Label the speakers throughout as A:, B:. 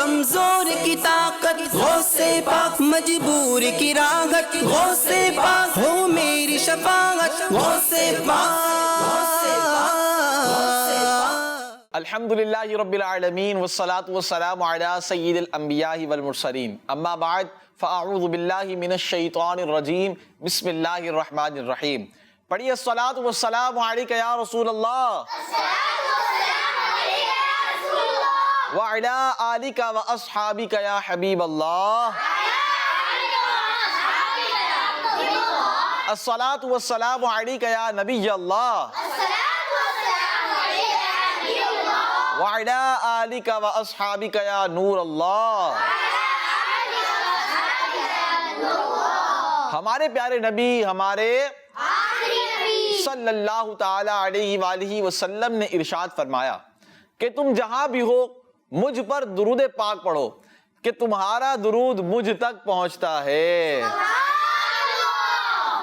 A: کمزور کی طاقت غوث پاک، مجبور کی راحت غوث پاک، ہو میری شفاعت غوث پاک۔
B: الحمدللہ رب العالمین والصلاة والسلام علی سید الانبیاء والمرسلین، اما بعد فاعوذ باللہ من الشیطان الرجیم، بسم اللہ الرحمن الرحیم۔ پڑھیے الصلاة والسلام علیکہ یا رسول اللہ وعلی آلکہ واصحابکہ یا حبیب اللہ۔ الصلاة والسلام علیکہ یا نبی اللہ وعلی آلکہ واصحابکہ یا نور اللہ۔ ہمارے پیارے نبی، ہمارے صلی اللہ تعالی علیہ وآلہ وسلم نے ارشاد فرمایا کہ تم جہاں بھی ہو مجھ پر درود پاک پڑھو کہ تمہارا درود مجھ تک پہنچتا ہے۔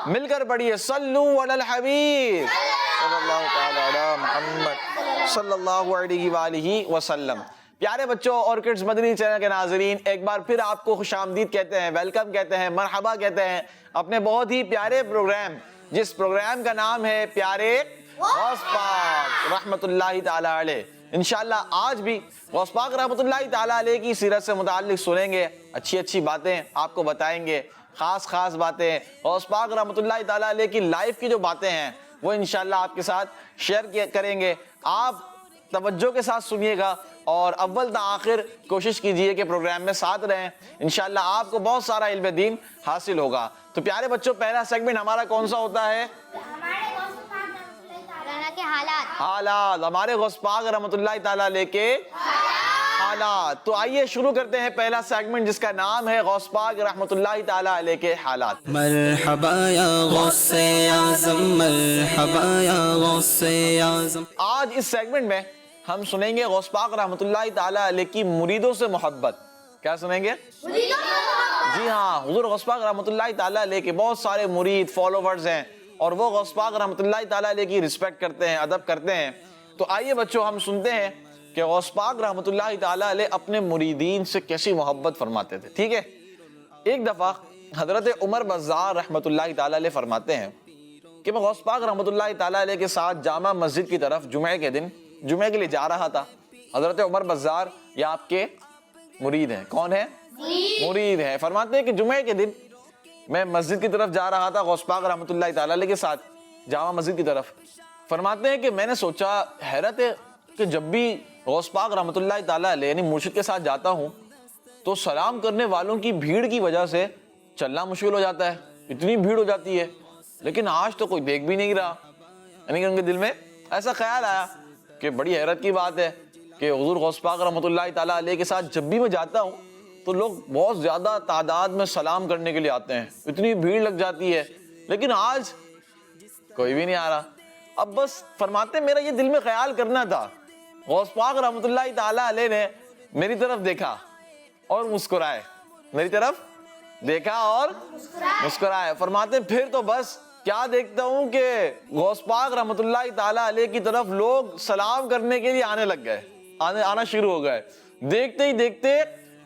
B: مل کر پڑھیے صلو علی الحبیب صلی اللہ تعالی علی محمد صلی اللہ علیہ وآلہ وسلم۔ پیارے بچوں اور کڈز مدنی چینل کے ناظرین، ایک بار پھر آپ کو خوش آمدید کہتے ہیں، ویلکم کہتے ہیں، مرحبا کہتے ہیں اپنے بہت ہی پیارے پروگرام، جس پروگرام کا نام ہے پیارے غوث پاک رحمت اللہ تعالی علیہ۔ انشاءاللہ آج بھی غوث پاک رحمت اللہ تعالی علیہ کی سیرت سے متعلق سنیں گے، اچھی اچھی باتیں آپ کو بتائیں گے، خاص باتیں غوث پاک رحمت اللہ تعالی علیہ کی لائف کی جو باتیں ہیں وہ انشاءاللہ آپ کے ساتھ شیئر کریں گے۔ آپ توجہ کے ساتھ سنیے گا اور اول تا آخر کوشش کیجئے کہ پروگرام میں ساتھ رہیں، انشاءاللہ آپ کو بہت سارا علم دین حاصل ہوگا۔ تو پیارے بچوں، پہلا سیگمنٹ ہمارا کون سا ہوتا ہے؟ حالات، ہمارے غوث پاک رحمت اللہ تعالیٰ علیہ کے حالات۔ تو آئیے شروع کرتے ہیں پہلا سیگمنٹ جس کا نام ہے غوث پاک رحمت اللہ تعالیٰ علیہ کے حالات۔
A: مرحبا یا غوث اعظم، مرحبا یا غوث اعظم۔
B: آج اس سیگمنٹ میں ہم سنیں گے غوث پاک رحمت اللہ تعالیٰ علیہ کی مریدوں سے محبت۔ کیا سنیں گے؟ جی ہاں، حضور غوث پاک رحمت اللہ تعالیٰ علیہ کے بہت سارے مرید فالوورز ہیں اور وہ غوث پاک رحمت اللہ تعالیٰ علیہ کی رسپیکٹ کرتے ہیں، ادب کرتے ہیں۔ تو آئیے بچوں ہم سنتے ہیں کہ غوث پاک رحمت اللہ تعالیٰ علیہ اپنے مریدین سے کیسی محبت فرماتے تھے۔ ٹھیک ہے، ایک دفعہ حضرت عمر بزار رحمت اللہ تعالیٰ علیہ فرماتے ہیں کہ میں غوث پاک رحمت اللہ تعالیٰ علیہ کے ساتھ جامع مسجد کی طرف جمعے کے دن جمعے کے لیے جا رہا تھا۔ حضرت عمر بزار یہ آپ کے مرید ہیں، کون ہیں؟ مرید ہیں۔ فرماتے ہیں کہ جمعے کے دن میں مسجد کی طرف جا رہا تھا غوث پاک رحمت اللہ تعالیٰ علیہ کے ساتھ جامع مسجد کی طرف۔ فرماتے ہیں کہ میں نے سوچا، حیرت ہے کہ جب بھی غوث پاک رحمت اللہ تعالیٰ علیہ یعنی مرشد کے ساتھ جاتا ہوں تو سلام کرنے والوں کی بھیڑ کی وجہ سے چلنا مشکل ہو جاتا ہے، اتنی بھیڑ ہو جاتی ہے، لیکن آج تو کوئی دیکھ بھی نہیں رہا۔ یعنی کہ ان کے دل میں ایسا خیال آیا کہ بڑی حیرت کی بات ہے کہ حضور غوث پاک رحمت اللہ تعالیٰ علیہ کے ساتھ جب بھی میں جاتا ہوں تو لوگ بہت زیادہ تعداد میں سلام کرنے کے لیے آتے ہیں، اتنی بھیڑ لگ جاتی ہے، لیکن آج کوئی بھی نہیں آ رہا۔ اب بس فرماتے ہیں میرا یہ دل میں خیال کرنا تھا، غوث پاک رحمت اللہ تعالیٰ علیہ نے میری طرف دیکھا اور مسکرائے، میری طرف دیکھا اور مسکرائے۔ فرماتے ہیں پھر تو بس کیا دیکھتا ہوں کہ غوث پاک رحمت اللہ تعالیٰ علیہ کی طرف لوگ سلام کرنے کے لیے آنے لگ گئے، آنا شروع ہو گئے۔ دیکھتے ہی دیکھتے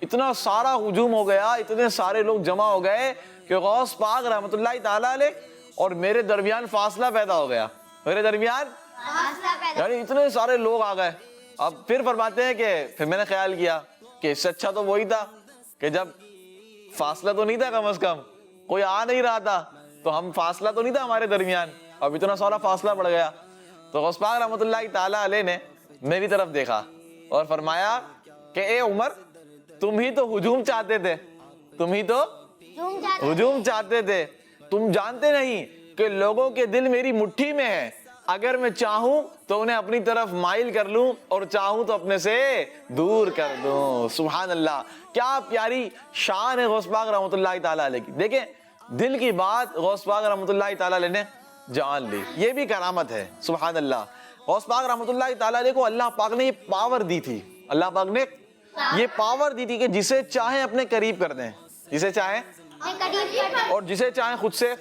B: اتنا سارا ہجوم ہو گیا، اتنے سارے لوگ جمع ہو گئے کہ غوث پاک رحمت اللہ تعالیٰ علیہ اور میرے درمیان فاصلہ پیدا ہو گیا، میرے درمیان یعنی اتنے سارے لوگ آ گئے۔ اب پھر فرماتے ہیں کہ پھر میں نے خیال کیا کہ اس سے اچھا تو وہی تھا کہ جب فاصلہ تو نہیں تھا، کم از کم کوئی آ نہیں رہا تھا تو ہم فاصلہ تو نہیں تھا ہمارے درمیان، اب اتنا سارا فاصلہ بڑھ گیا۔ تو غوث پاک رحمت اللہ تعالیٰ علیہ نے میری طرف دیکھا اور فرمایا کہ اے عمر، تم ہی تو ہجوم چاہتے تھے، تم ہی تو ہجوم چاہتے تھے، تم جانتے نہیں کہ لوگوں کے دل میری مٹھی میں ہے، اگر میں چاہوں تو انہیں اپنی طرف مائل کر لوں اور چاہوں تو اپنے سے دور کر دوں۔ سبحان اللہ، کیا پیاری شان ہے غوث پاک رحمت اللہ تعالیٰ علیہ کی۔ دیکھیں دل کی بات غوث پاک رحمت اللہ تعالیٰ علیہ نے جان لی، یہ بھی کرامت ہے۔ سبحان اللہ، غوث پاک رحمت اللہ تعالیٰ علیہ کو اللہ پاک نے یہ پاور دی تھی، اللہ پاک نے یہ پاور دی تھی کہ جسے چاہیں اپنے قریب کر دیں، جسے چاہیں اور جسے چاہیں خود سے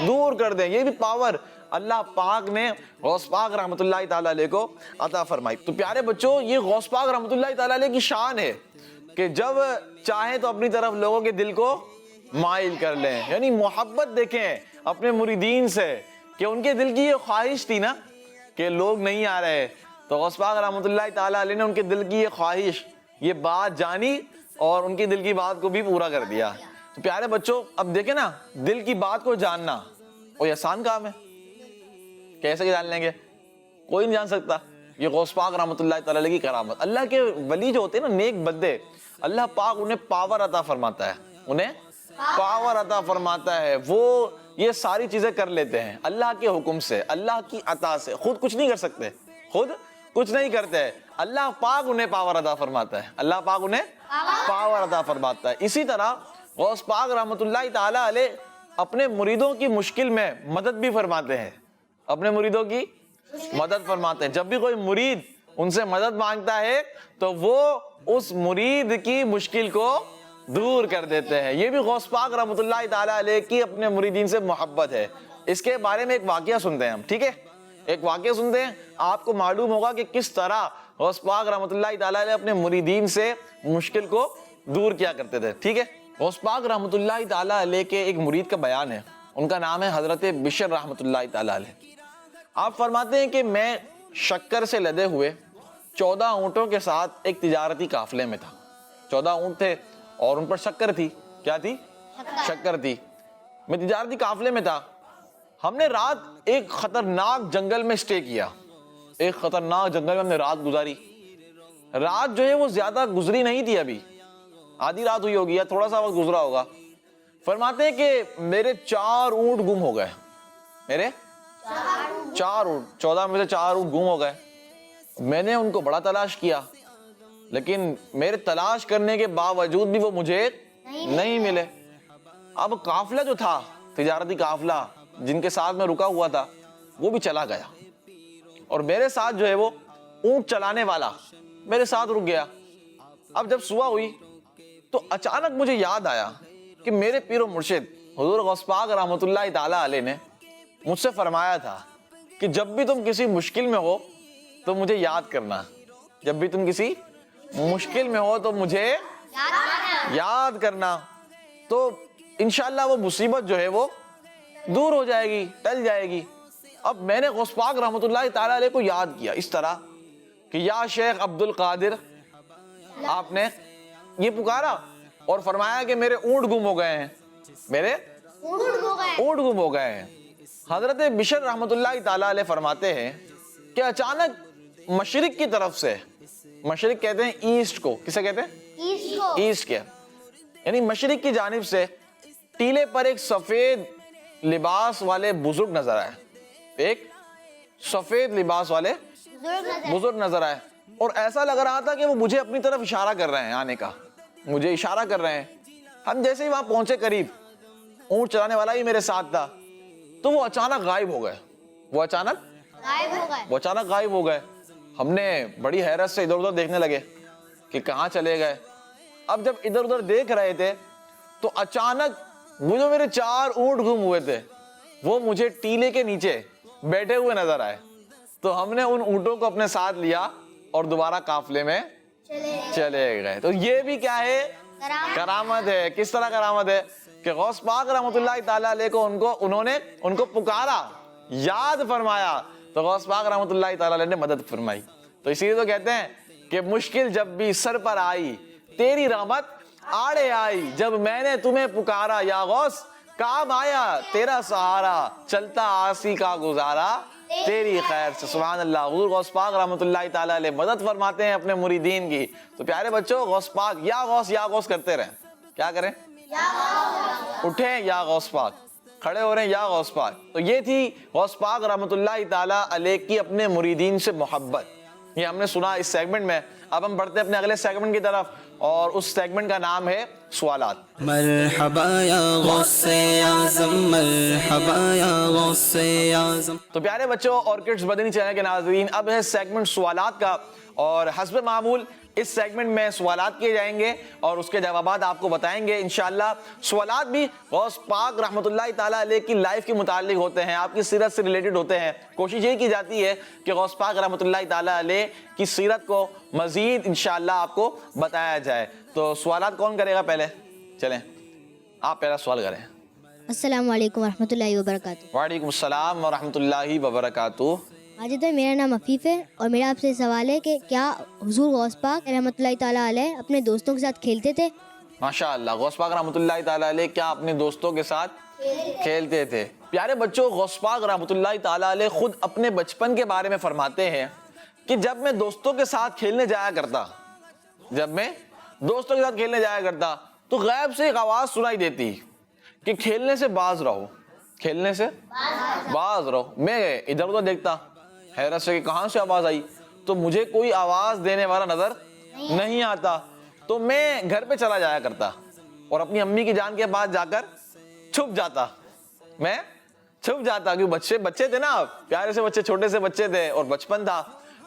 B: دور کر دیں۔ یہ بھی پاور اللہ پاک نے غوث پاک رحمۃ اللہ تعالیٰ علیہ کو عطا فرمائی. تو پیارے بچوں یہ غوث پاک رحمۃ اللہ تعالیٰ علیہ کی شان ہے کہ جب چاہیں تو اپنی طرف لوگوں کے دل کو مائل کر لیں. یعنی محبت دیکھیں اپنے مریدین سے کہ ان کے دل کی یہ خواہش تھی نا کہ لوگ نہیں آ رہے, تو غوث پاک رحمۃ اللہ تعالیٰ علیہ نے ان کے دل کی یہ خواہش, یہ بات جانی اور ان کی دل کی بات کو بھی پورا کر دیا. تو پیارے بچوں اب دیکھیں نا, دل کی بات کو جاننا کوئی آسان کام ہے؟ کیسے جان لیں گے؟ کوئی نہیں جان سکتا. یہ غوث پاک رحمۃ اللہ تعالیٰ علیہ کی کرامت. اللہ کے ولی جو ہوتے ہیں نا, نیک بندے, اللہ پاک انہیں پاور عطا فرماتا ہے, انہیں پاور عطا فرماتا ہے. وہ یہ ساری چیزیں کر لیتے ہیں اللہ کے حکم سے, اللہ کی عطا سے. خود کچھ نہیں کر سکتے, خود کچھ نہیں کرتے, اللہ پاک انہیں پاور عطا فرماتا ہے, اللہ پاک انہیں پاور عطا فرماتا ہے. اسی طرح غوث پاک رحمۃ اللہ تعالیٰ علیہ اپنے مریدوں کی مشکل میں مدد بھی فرماتے ہیں, اپنے مریدوں کی مدد فرماتے ہیں. جب بھی کوئی مرید ان سے مدد مانگتا ہے تو وہ اس مرید کی مشکل کو دور کر دیتے ہیں. یہ بھی غوث پاک رحمۃ اللہ تعالیٰ علیہ کی اپنے مریدین سے محبت ہے. اس کے بارے میں ایک واقعہ سنتے ہیں ہم, ٹھیک ہے؟ ایک واقعہ سنتے ہیں, آپ کو معلوم ہوگا کہ کس طرح غوث پاک رحمۃ اللہ تعالیٰ علیہ اپنے مریدین سے مشکل کو دور کیا کرتے تھے, ٹھیک ہے؟ غوث پاک رحمۃ اللہ تعالیٰ علیہ کے ایک مرید کا بیان ہے, ان کا نام ہے حضرت بشر رحمۃ اللہ تعالیٰ علیہ. آپ فرماتے ہیں کہ میں شکر سے لدے ہوئے 14 اونٹوں کے ساتھ ایک تجارتی قافلے میں تھا. 14 اونٹ تھے اور ان پر شکر تھی. کیا تھی؟ شکر تھی. میں تجارتی قافلے میں تھا. ہم نے رات ایک خطرناک جنگل میں اسٹے کیا, ایک خطرناک جنگل میں ہم نے رات گزاری. رات جو ہے وہ زیادہ گزری نہیں تھی, ابھی آدھی رات ہوئی ہوگی یا تھوڑا سا وقت گزرا ہوگا. فرماتے ہیں کہ میرے 4 اونٹ گم ہو گئے, میرے 4 اونٹ, 14 میں سے 4 اونٹ گم ہو گئے. میں نے ان کو بڑا تلاش کیا, لیکن میرے تلاش کرنے کے باوجود بھی وہ مجھے نہیں ملے. اب قافلہ جو تھا, تجارتی قافلہ جن کے ساتھ میں رکا ہوا تھا, وہ بھی چلا گیا, اور میرے ساتھ جو ہے وہ اونٹ چلانے والا میرے ساتھ رک گیا. اب جب صبح ہوئی تو اچانک مجھے یاد آیا کہ میرے پیر و مرشد حضور غوث پاک رحمۃ اللہ تعالیٰ علیہ نے مجھ سے فرمایا تھا کہ جب بھی تم کسی مشکل میں ہو تو مجھے یاد کرنا, جب بھی تم کسی مشکل میں ہو تو مجھے یاد کرنا, تو انشاءاللہ وہ مصیبت جو ہے وہ دور ہو جائے گی, ٹل جائے گی. اب میں نے غوث پاک رحمۃ اللہ تعالیٰ علیہ کو یاد کیا اس طرح کہ یا شیخ عبد القادر, آپ نے یہ پکارا اور فرمایا کہ میرے اونٹ گم ہو گئے ہیں, میرے اونٹ گم ہو گئے ہیں. حضرت بشر رحمۃ اللہ تعالیٰ علیہ فرماتے ہیں کہ اچانک مشرق کی طرف سے, مشرق کہتے ہیں ایسٹ کو, کسے کہتے ہیں؟ ایسٹ کے, یعنی مشرق کی جانب سے ٹیلے پر ایک سفید لباس والے بزرگ نظر آئے, ایک سفید لباس والے بزرگ نظر آئے, اور ایسا لگ رہا تھا کہ وہ مجھے اپنی طرف اشارہ کر رہے ہیں آنے کا, مجھے اشارہ کر رہے ہیں. ہم جیسے ہی وہاں پہنچے قریب, اونٹ چلانے والا ہی میرے ساتھ تھا, تو وہ اچانک غائب ہو گئے, وہ اچانک غائب ہو گئے. ہم نے بڑی حیرت سے ادھر ادھر دیکھنے لگے کہ کہاں چلے گئے. اب جب ادھر ادھر دیکھ رہے تھے تو اچانک وہ جو میرے 4 اونٹ گم ہوئے تھے وہ مجھے ٹیلے کے نیچے بیٹھے ہوئے نظر آئے. تو ہم نے ان اونٹوں کو اپنے ساتھ لیا اور دوبارہ قافلے میں چلے گئے. تو یہ بھی کیا ہے؟ کرامت ہے. کس طرح کرامت ہے کہ غوث پاک رحمۃ اللہ تعالیٰ علیہ کو انہوں نے ان کو پکارا, یاد فرمایا, تو غوث پاک رحمۃ اللہ تعالیٰ علیہ نے مدد فرمائی. تو اسی لیے تو کہتے ہیں کہ مشکل جب بھی سر پر آئی تیری رحمت آڑے آئی, جب میں نے تمہیں پکارا یا غوث کام آیا تیرا سہارا, چلتا آسی کا گزارا تیری خیر سے. سبحان اللہ. حضور غوث پاک رحمۃ اللہ تعالیٰ علیہ مدد فرماتے ہیں اپنے مریدین کی. تو پیارے بچوں غوث پاک یا غوث کرتے رہیں. کیا کریں؟ اٹھیں یا غوث پاک, کھڑے ہو رہے ہیں یا غوث پاک. تو یہ تھی غوث پاک رحمۃ اللہ تعالیٰ علیہ کی اپنے مریدین سے محبت. یہ ہم نے سنا اس سیگمنٹ میں. اب ہم بڑھتے ہیں اپنے اگلے سیگمنٹ کی طرف, اور اس سیگمنٹ کا نام ہے سوالات.
A: مرحبا یا غوث اعظم, مرحبا یا غوث اعظم.
B: تو پیارے بچوں اور کڈز مدنی چینل کے ناظرین, اب ہے سیگمنٹ سوالات کا, اور حسب معمول اس سیگمنٹ میں سوالات کیے جائیں گے اور اس کے جوابات آپ کو بتائیں گے انشاءاللہ. سوالات بھی غوث پاک رحمۃ اللہ تعالیٰ علیہ کی لائف کے متعلق ہوتے ہیں, آپ کی سیرت سے ریلیٹڈ ہوتے ہیں. کوشش یہی کی جاتی ہے کہ غوث پاک رحمۃ اللہ تعالیٰ علیہ کی سیرت کو مزید انشاءاللہ آپ کو بتایا جائے. تو سوالات کون کرے گا پہلے؟ چلیں آپ پہلا سوال کریں.
C: السلام علیکم ورحمۃ اللہ وبرکاتہ.
B: وعلیکم السلام ورحمۃ اللہ وبرکاتہ.
C: ماجد بھائی میرا نام عفیف ہے اور میرا آپ سے سوال ہے کہ کیا حضور غوث پاک رحمۃ اللہ تعالیٰ علیہ اپنے دوستوں کے ساتھ کھیلتے تھے؟
B: ماشاء اللہ, غوث پاک رحمۃ اللہ تعالیٰ علیہ کیا اپنے دوستوں کے ساتھ کھیلتے تھے؟ پیارے بچوں, غوث پاک رحمۃ اللہ تعالیٰ علیہ خود اپنے بچپن کے بارے میں فرماتے ہیں کہ جب میں دوستوں کے ساتھ کھیلنے جایا کرتا تو غیب سے ایک آواز سنائی دیتی کہ کھیلنے سے باز رہو, کھیلنے سے باز رہو. میں ادھر ادھر دیکھتا حیرت سے کہ کہاں سے آواز آئی, تو مجھے کوئی آواز دینے والا نظر نہیں آتا, تو میں گھر پہ چلا جایا کرتا اور اپنی امی کی جان کے پاس جا کر چھپ جاتا. میں چھپ جاتا کیونکہ بچے تھے نا, آپ پیارے سے بچے, چھوٹے سے بچے تھے اور بچپن تھا,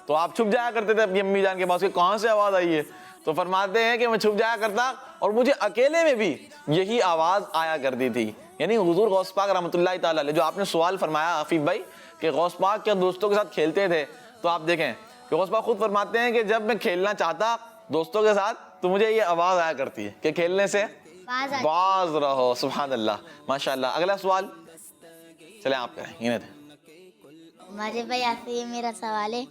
B: تو آپ چھپ جایا کرتے تھے اپنی امی جان کے پاس کہ کہاں سے آواز آئی ہے. تو فرماتے ہیں کہ میں چھپ جایا کرتا اور مجھے اکیلے میں بھی یہی آواز آیا کرتی تھی. یعنی حضور غوث پاک رحمۃ اللہ تعالیٰ علیہ, جو آپ نے سوال فرمایا عفیف بھائی کہ غوث پاک کیا دوستوں کے ساتھ کھیلتے تھے, تو آپ دیکھیں کہ غوث پاک خود فرماتے ہیں کہ جب میں کھیلنا چاہتا دوستوں کے ساتھ تو مجھے یہ آواز آیا کرتی ہے کہ کھیلنے سے باز رہو. سبحان اللہ, ماشاء اللہ. اگلا سوال چلیں آپ کریں. یہ
C: ماجد بھائی آپ سے یہ میرا سوال ہے,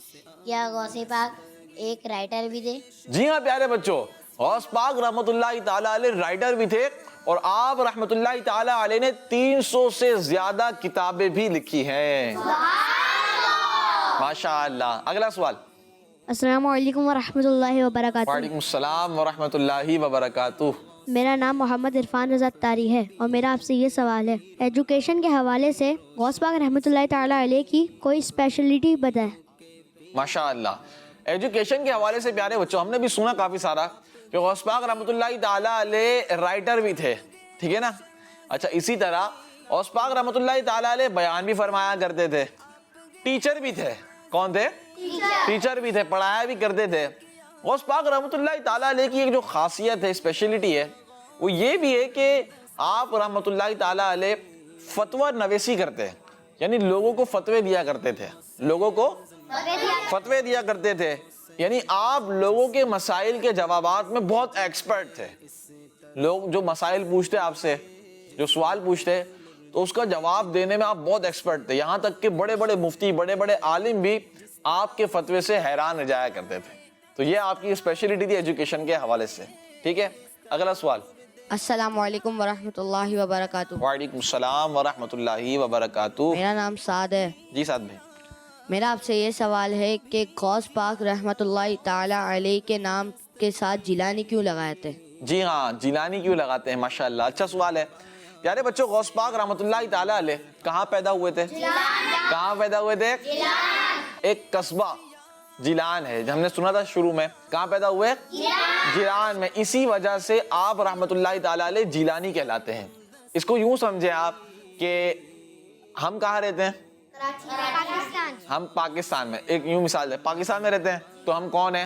C: کیا غوث پاک ایک رائٹر بھی تھے؟
B: جی ہاں پیارے بچوں, غوث پاک رحمۃ اللہ تعالیٰ علیہ رائٹر بھی تھے اور آپ رحمۃ اللہ تعالیٰ علیہ نے 300 سے زیادہ کتابیں بھی لکھی ہیں. ماشاء اللہ. اگلا سوال.
C: السلام علیکم ورحمۃ اللہ وبرکاتہ.
B: وعلیکم السلام ورحمۃ اللہ وبرکاتہ.
C: میرا نام محمد عرفان رضا تاری ہے اور میرا آپ سے یہ سوال ہے, ایجوکیشن کے حوالے سے غوث پاک رحمۃ اللہ تعالیٰ علیہ کی کوئی اسپیشلٹی بتائیں.
B: ماشاء اللہ. ایجوکیشن کے حوالے سے پیارے بچوں, ہم نے بھی سنا کافی سارا کہ غوث پاک رحمۃ اللہ تعالیٰ علیہ رائٹر بھی تھے, ٹھیک ہے نا. اچھا, اسی طرح غوث پاک رحمۃ اللہ تعالیٰ علیہ بیان بھی فرمایا کرتے تھے, ٹیچر بھی تھے. کون تھے؟ ٹیچر بھی تھے, پڑھایا بھی کرتے تھے. غوث پاک رحمۃ اللہ تعالیٰ علیہ کی ایک جو خاصیت ہے, اسپیشلٹی ہے, وہ یہ بھی ہے کہ آپ رحمۃ اللہ تعالیٰ علیہ فتویٰ نویسی کرتے ہیں. یعنی لوگوں کو فتوے دیا کرتے تھے, لوگوں کو فتوے دیا کرتے تھے. یعنی آپ لوگوں کے مسائل کے جوابات میں بہت ایکسپرٹ تھے. لوگ جو مسائل پوچھتے آپ سے, جو سوال پوچھتے, تو اس کا جواب دینے میں آپ بہت ایکسپرٹ تھے. یہاں تک کہ بڑے بڑے مفتی, بڑے بڑے عالم بھی آپ کے فتوے سے حیران رہ جایا کرتے تھے. تو یہ آپ کی اسپیشلٹی تھی ایجوکیشن کے حوالے سے, ٹھیک ہے. اگلا سوال.
D: السلام علیکم ورحمۃ اللہ وبرکاتہ.
B: وعلیکم السلام ورحمۃ اللہ وبرکاتہ.
D: میرا نام سعد ہے.
B: جی سعد بھائی.
D: میرا آپ سے یہ سوال ہے کہ غوث پاک رحمۃ اللہ تعالیٰ علیہ کے نام کے ساتھ جیلانی کیوں لگائے تھے؟
B: جی ہاں, جیلانی کیوں لگاتے ہیں؟ ماشاء اللہ, اچھا سوال ہے. پیارے بچوں, غوث پاک رحمۃ اللہ تعالیٰ علیہ کہاں پیدا ہوئے تھے؟ کہاں پیدا ہوئے تھے؟ ایک قصبہ جیلان ہے, ہم نے سنا تھا شروع میں. کہاں پیدا ہوئے؟ جیلان میں. اسی وجہ سے آپ رحمۃ اللہ تعالیٰ علیہ جیلانی کہلاتے ہیں. اس کو یوں سمجھیں آپ کہ ہم کہاں رہتے ہیں؟ ہم پاکستان میں. ایک یوں مثال ہے, پاکستان میں رہتے ہیں تو ہم کون ہیں؟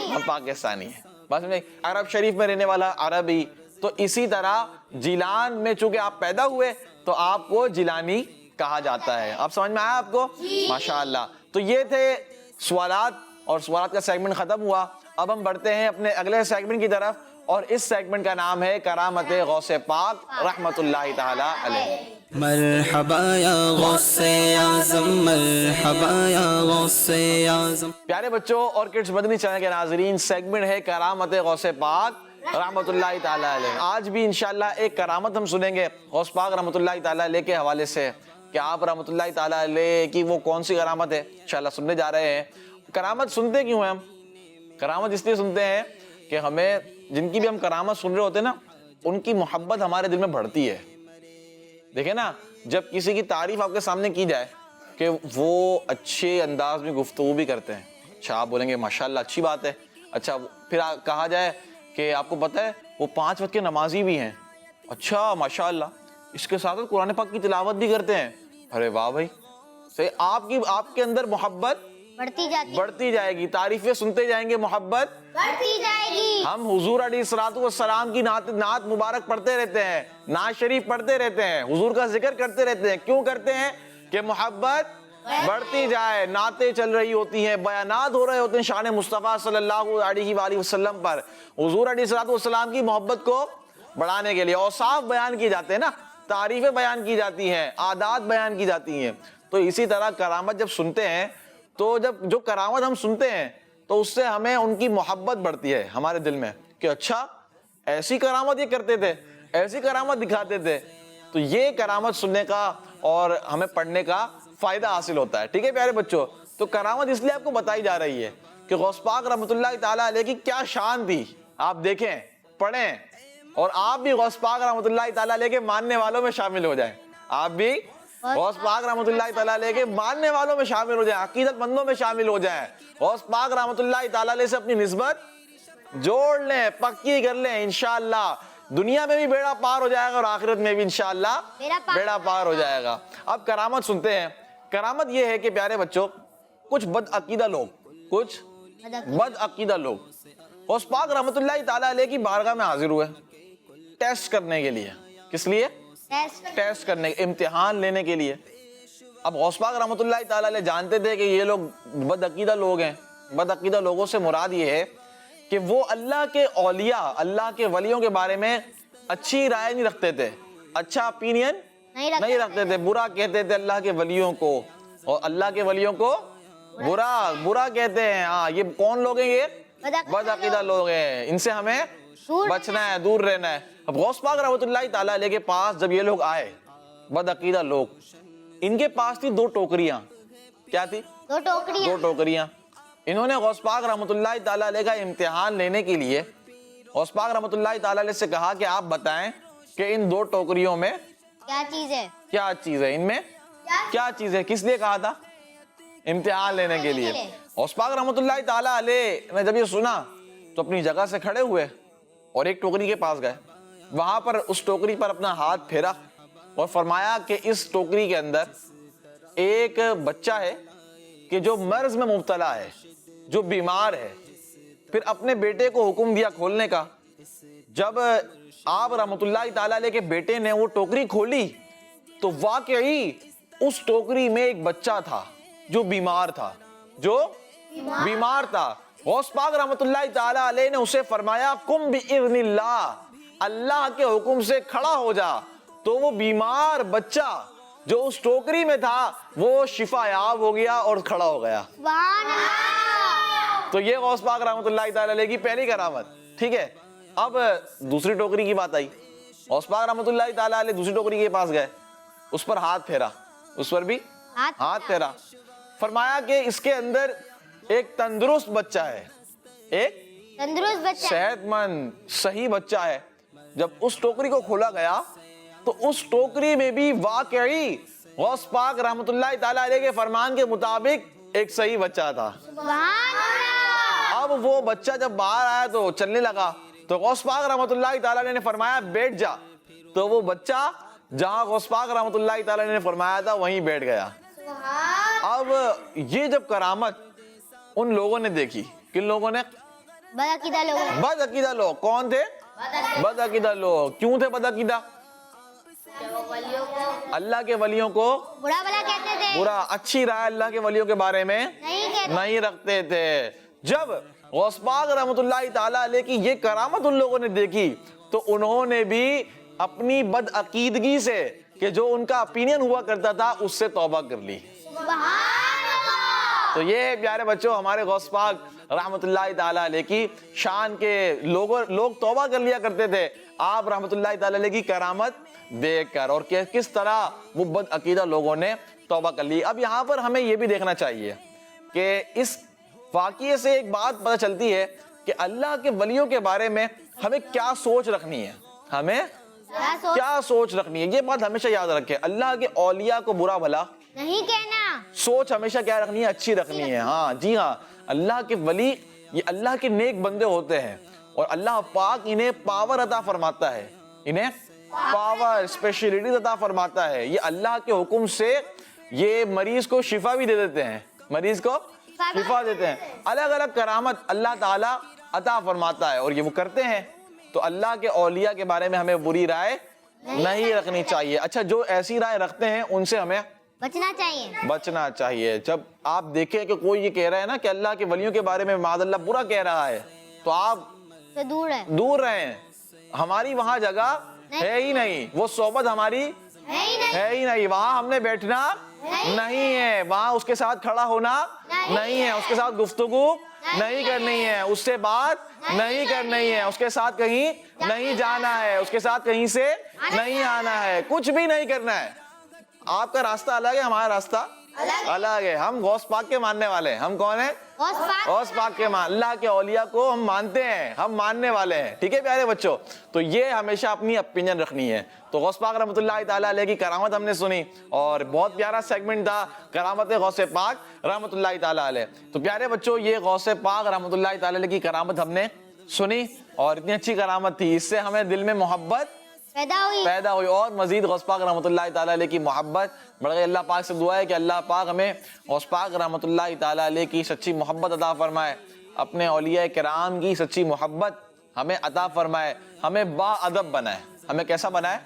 B: ہم پاکستانی ہیں. بس میں عرب شریف میں رہنے والا عربی. تو اسی طرح جیلان میں چونکہ آپ پیدا ہوئے تو آپ کو جیلانی کہا جاتا ہے. آپ سمجھ میں آیا آپ کو؟ ماشاء اللہ. تو یہ تھے سوالات, اور سوالات کا سیگمنٹ ختم ہوا. اب ہم بڑھتے ہیں اپنے اگلے سیگمنٹ کی طرف, اور اس سیگمنٹ کا نام ہے کرامت غوث پاک رحمۃ اللہ تعالی علیہ.
A: مرحبا یا غوث اعظم, مرحبا یا غوث اعظم.
B: پیارے بچوں اور کڈس مدنی چینل کے ناظرین, سیگمنٹ ہے کرامت غوث پاک رحمۃ اللہ تعالی علیہ. آج بھی انشاءاللہ ایک کرامت ہم سنیں گے غوث پاک رحمۃ اللہ تعالی علیہ کے حوالے سے, کہ آپ رحمۃ اللہ تعالی علیہ کی وہ کون سی کرامت ہے انشاءاللہ سننے جا رہے ہیں. کرامت سنتے کیوں ہیں ہم؟ کرامت اس لیے سنتے ہیں کہ ہمیں جن کی بھی ہم کرامت سن رہے ہوتے ہیں نا, ان کی محبت ہمارے دل میں بڑھتی ہے. دیکھیں نا, جب کسی کی تعریف آپ کے سامنے کی جائے کہ وہ اچھے انداز میں گفتگو بھی کرتے ہیں, اچھا آپ بولیں گے ماشاءاللہ اچھی بات ہے. اچھا پھر کہا جائے کہ آپ کو پتہ ہے وہ 5 وقت کے نمازی بھی ہیں, اچھا ماشاءاللہ, اس کے ساتھ قرآن پاک کی تلاوت بھی کرتے ہیں, ارے واہ بھائی. آپ کے اندر محبت بڑھتی جائے گی. تعریفیں سنتے جائیں گے, محبت
D: بڑھتی جائے گی.
B: ہم حضور علیہ الصلوۃ والسلام کی نعت مبارک پڑھتے رہتے ہیں, نعت شریف پڑھتے رہتے ہیں, حضور کا ذکر کرتے رہتے ہیں. کیوں کرتے ہیں؟ کہ محبت بڑھتی جائے. نعتیں چل رہی ہوتی ہیں, بیانات ہو رہے ہوتے ہیں شان مصطفیٰ صلی اللہ علیہ وآلہ وسلم پر, حضور علیہ الصلوۃ والسلام کی محبت کو بڑھانے کے لیے. اوصاف بیان کی جاتے ہیں نا, تعریفیں بیان کی جاتی ہیں, عادات بیان کی جاتی ہیں. تو اسی طرح کرامت جب سنتے ہیں, تو جب جو کرامت ہم سنتے ہیں تو اس سے ہمیں ان کی محبت بڑھتی ہے ہمارے دل میں, کہ اچھا ایسی کرامت یہ کرتے تھے, ایسی کرامت دکھاتے تھے. تو یہ کرامت سننے کا اور ہمیں پڑھنے کا فائدہ حاصل ہوتا ہے. ٹھیک ہے پیارے بچوں, تو کرامت اس لیے آپ کو بتائی جا رہی ہے کہ غوث پاک رحمۃ اللہ تعالیٰ علیہ کی کیا شان تھی. آپ دیکھیں, پڑھیں, اور آپ بھی غوث پاک رحمۃ اللہ تعالیٰ علیہ کے ماننے والوں میں شامل ہو جائیں. آپ بھی غوث پاک رحمۃ اللہ تعالیٰ علیہ کے ماننے والوں میں شامل ہو جائیں, عقیدت مندوں میں شامل ہو جائیں. غوث پاک رحمۃ اللہ تعالیٰ علیہ سے اپنی نسبت جوڑ لیں, پکی کر لیں. انشاءاللہ دنیا میں بھی بیڑا پار ہو جائے گا اور آخرت میں بھی انشاءاللہ بیڑا پار ہو جائے گا. اب کرامت سنتے ہیں. کرامت یہ ہے کہ پیارے بچوں, کچھ بد عقیدہ لوگ غوث پاک رحمۃ اللہ تعالیٰ علیہ کی بارگاہ میں حاضر ہوئے ٹیسٹ کرنے کے لیے. کس لیے؟ ٹیسٹ کرنے, امتحان لینے کے لیے. اب غوث پاک رحمۃ اللہ تعالیٰ علیہ جانتے تھے کہ یہ لوگ بد عقیدہ لوگ ہیں. بد عقیدہ لوگوں سے مراد یہ ہے کہ وہ اللہ کے اولیاء, اللہ کے ولیوں کے بارے میں اچھی رائے نہیں رکھتے تھے, اچھا اپینین نہیں رکھتے تھے. برا کہتے تھے اللہ کے ولیوں کو, اور اللہ کے ولیوں کو برا کہتے ہیں. ہاں, یہ کون لوگ ہیں؟ یہ بد عقیدہ لوگ ہیں. ان سے ہمیں بچنا ہے, دور رہنا ہے. اب غوث پاک رحمۃ اللہ تعالیٰ علیہ کے پاس جب یہ لوگ آئے, بد عقیدہ لوگ, ان کے پاس تھی 2 ٹوکریاں. کیا تھی؟ 2 ٹوکریاں. انہوں نے غوث پاک رحمۃ اللہ تعالیٰ علیہ کا امتحان لینے کے لیے غوث پاک رحمۃ اللہ تعالیٰ علیہ سے کہا کہ آپ بتائیں کہ ان 2 ٹوکریوں میں کیا چیز ہے, ان میں کیا چیز ہے. کس لیے کہا تھا؟ امتحان لینے کے لیے. غوث پاک رحمۃ اللہ تعالیٰ علیہ نے جب یہ سنا تو اپنی جگہ سے کھڑے ہوئے اور ایک ٹوکری کے پاس گئے. وہاں پر اس ٹوکری پر اپنا ہاتھ پھیرا اور فرمایا کہ اس ٹوکری کے اندر ایک بچہ ہے کہ جو مرض میں مبتلا ہے, جو بیمار ہے. پھر اپنے بیٹے کو حکم دیا کھولنے کا. جب آپ رحمۃ اللہ تعالیٰ علیہ کے بیٹے نے وہ ٹوکری کھولی تو واقعی اس ٹوکری میں ایک بچہ تھا جو بیمار تھا. غوث پاک رحمۃ اللہ تعالیٰ علیہ نے اسے فرمایا قم بإذن اللہ, اللہ کے حکم سے کھڑا ہو جا. تو وہ بیمار بچہ جو اس ٹوکری میں تھا وہ شفا یاب ہو گیا اور کھڑا ہو گیا. تو یہ غوث پاک رحمۃ اللہ تعالیٰ علیہ کی پہلی کرامت. ٹھیک ہے, اب دوسری ٹوکری کی بات آئی. غوث پاک رحمۃ اللہ تعالیٰ علیہ دوسری ٹوکری کے پاس گئے, اس پر ہاتھ پھیرا, اس پر بھی ہاتھ پھیرا. فرمایا کہ اس کے اندر ایک تندرست بچہ ہے, ایک صحت مند صحیح بچہ ہے. جب اس ٹوکری کو کھولا گیا تو اس ٹوکری میں بھی واقعی غوث پاک رحمۃ اللہ تعالیٰ علیہ کے فرمان کے مطابق ایک صحیح بچہ تھا. اب وہ بچہ جب باہر آیا تو چلنے لگا تو غوث پاک رحمۃ اللہ تعالیٰ علیہ نے فرمایا بیٹھ جا. تو وہ بچہ جہاں غوث پاک رحمۃ اللہ تعالیٰ علیہ نے فرمایا تھا وہیں بیٹھ گیا. اب یہ جب کرامت ان لوگوں نے دیکھی, کن لوگوں نے؟ بد عقیدہ لوگ. کون تھے؟ بد عقیدہ لوگ. کیوں تھے بد عقیدہ؟ اللہ کے ولیوں کو برا, اچھی رائے اللہ کے ولیوں کے بارے میں نہیں رکھتے تھے. جب غوث پاک رحمۃ اللہ تعالیٰ علیہ کی یہ کرامت ان لوگوں نے دیکھی تو انہوں نے بھی اپنی بد عقیدگی سے, کہ جو ان کا اپینین ہوا کرتا تھا, اس سے توبہ کر لی. تو یہ پیارے بچوں ہمارے غوث پاک رحمۃ اللہ تعالیٰ علیہ کی شان کے لوگ توبہ کر لیا کرتے تھے آپ رحمۃ اللہ تعالیٰ علیہ کی کرامت دیکھ کر, اور کس طرح وہ بد عقیدہ لوگوں نے توبہ کر لی. اب یہاں پر ہمیں یہ بھی دیکھنا چاہیے کہ اس واقعے سے ایک بات پتہ چلتی ہے کہ اللہ کے ولیوں کے بارے میں ہمیں کیا سوچ رکھنی ہے. ہمیں کیا سوچ رکھنی ہے, یہ بات ہمیشہ یاد رکھیں. اللہ کے اولیاء کو برا بھلا نہیں کہنا, سوچ ہمیشہ کیا رکھنی ہے؟ اچھی رکھنی ہے. ہاں جی ہاں, اللہ کے ولی یہ اللہ کے نیک بندے ہوتے ہیں اور اللہ پاک انہیں پاور عطا فرماتا ہے, انہیں پاور اسپیشلٹی عطا فرماتا ہے. یہ اللہ کے حکم سے یہ مریض کو شفا بھی دے دیتے ہیں, مریض کو شفا دیتے ہیں. الگ الگ کرامت اللہ تعالیٰ عطا فرماتا ہے اور یہ وہ کرتے ہیں. تو اللہ کے اولیاء کے بارے میں ہمیں بری رائے نہیں رکھنی چاہیے. اچھا جو ایسی رائے رکھتے ہیں ان سے ہمیں بچنا چاہیے. جب آپ دیکھیں کہ کوئی یہ کہہ رہا ہے نا کہ اللہ کے ولیوں کے بارے میں معاذ اللہ برا کہہ رہا ہے تو آپ دور رہیں. ہماری وہاں جگہ ہے ہی نہیں, وہ صحبت ہماری ہے ہی نہیں. وہاں ہم نے بیٹھنا نہیں ہے, وہاں اس کے ساتھ کھڑا ہونا نہیں ہے, اس کے ساتھ گفتگو نہیں کرنی ہے, اس سے بات نہیں کرنی ہے, اس کے ساتھ کہیں نہیں جانا ہے, اس کے ساتھ کہیں سے نہیں آنا ہے, کچھ بھی نہیں کرنا ہے. آپ کا راستہ الگ ہے, ہمارا راستہ الگ ہے. ہم غوث پاک کے ماننے والے ہیں. ہم کون ہیں؟ غوث پاک کے اللہ کے اولیاء کو ہم مانتے ہیں, ہم ماننے والے ہیں. ٹھیک ہے پیارے بچوں, تو یہ ہمیشہ اپنی اپینین رکھنی ہے. تو غوث پاک رحمۃ اللہ تعالیٰ علیہ کی کرامت ہم نے سنی اور بہت پیارا سیگمنٹ تھا کرامت غوث پاک رحمۃ اللہ تعالیٰ علیہ. تو پیارے بچوں یہ غوث پاک رحمۃ اللہ تعالیٰ علیہ کی کرامت ہم نے سنی اور اتنی اچھی کرامت تھی, اس سے ہمیں دل میں محبت پیدا ہوئی اور مزید غوث پاک رحمۃ اللہ تعالیٰ علیہ کی محبت بڑھ گئی. اللہ پاک سے دعا ہے کہ اللہ پاک ہمیں غوث پاک رحمۃ اللہ تعالیٰ علیہ کی سچی محبت عطا فرمائے, اپنے اولیاء کرام کی سچی محبت ہمیں عطا فرمائے, ہمیں با ادب بنائے. ہمیں کیسا بنائے؟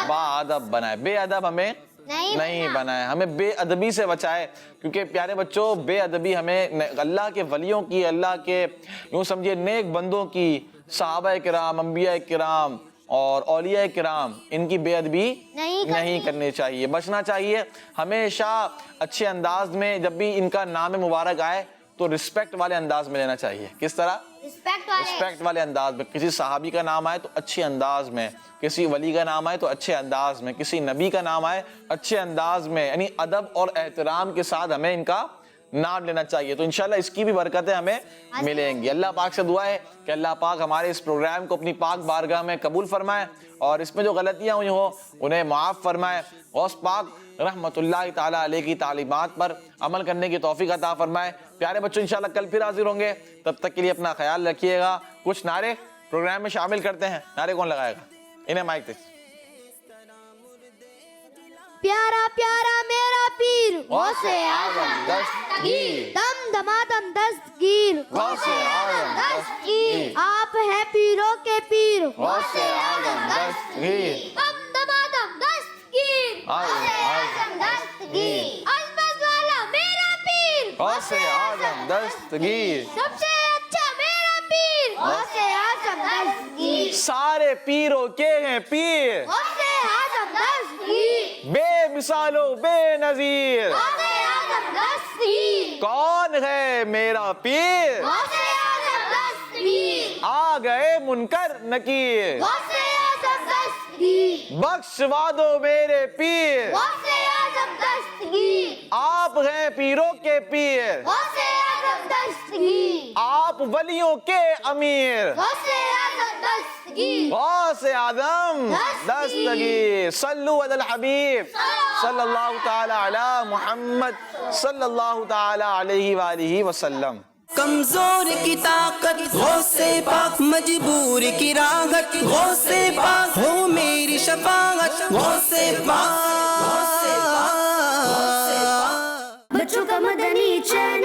B: با ادب بنائے. بے ادب ہمیں نہیں بنائے, ہمیں بے ادبی سے بچائے. کیونکہ پیارے بچوں بے ادبی ہمیں اللہ کے ولیوں کی, اللہ کے یوں سمجھے نیک بندوں کی, صحابہ کرام, انبیاء کرام اور اولیاء کرام, ان کی بے ادبی نہیں کرنی چاہیے, بچنا چاہیے. ہمیشہ اچھے انداز میں جب بھی ان کا نام مبارک آئے تو رسپیکٹ والے انداز میں لینا چاہیے. کس طرح؟ رسپیکٹ والے انداز میں. کسی صحابی کا نام آئے تو اچھے انداز میں, کسی ولی کا نام آئے تو اچھے انداز میں, کسی نبی کا نام آئے اچھے انداز میں, یعنی ادب اور احترام کے ساتھ ہمیں ان کا نام لینا چاہیے. تو انشاءاللہ اس کی بھی برکتیں ہمیں ملیں گی. اللہ پاک سے دعا ہے کہ اللہ پاک ہمارے اس پروگرام کو اپنی پاک بارگاہ میں قبول فرمائے اور اس میں جو غلطیاں ہوئی ہوں انہیں معاف فرمائے. غوث پاک رحمۃ اللہ تعالیٰ علیہ کی تعلیمات پر عمل کرنے کی توفیق عطا فرمائے. پیارے بچوں انشاءاللہ کل پھر حاضر ہوں گے, تب تک کے لیے اپنا خیال رکھیے گا. کچھ نعرے پروگرام میں شامل کرتے ہیں. نعرے کون لگائے گا؟ انہیں مائک دے.
C: پیارا پیارا میرا پیر
B: غوث اعظم دستگیر,
C: دم دمادم دستگیر,
B: غوث اعظم دستگیر,
C: آپ ہیں پیروں کے پیر,
B: غوث اعظم دستگیر,
C: دم دمادم دستگیر,
B: غوث اعظم
C: دستگیر, عظمت والا میرا پیر,
B: غوث اعظم دستگیر,
C: سب سے اچھا میرا پیر, غوث اعظم دستگیر,
B: سارے پیروں کے ہیں پیر,
C: غوث اعظم دستگیر,
B: بے مثال و بے نظیر,
C: غوث اعظم دستگیر,
B: کون ہے میرا پیر,
C: غوث اعظم دستگیر,
B: آ گئے منکر نکیر,
C: غوث اعظم دستگیر,
B: بخشوا دو میرے پیر,
C: غوث اعظم دستگیر,
B: آپ ہیں پیروں کے پیر,
C: غوث اعظم دستگیر,
B: آپ ولیوں کے امیر,
C: غوث اعظم دستگیر,
B: غوث اعظم دستگیر. صلو علی الحبیب صلی اللہ تعالی علی محمد صلی اللہ تعالی علیہ وآلہ وسلم.
A: کمزور کی طاقت غوث پاک, مجبور کی راحت غوث پاک, ہو میری شفاعت غوث پاک.
C: بچوں کا مدنی چینل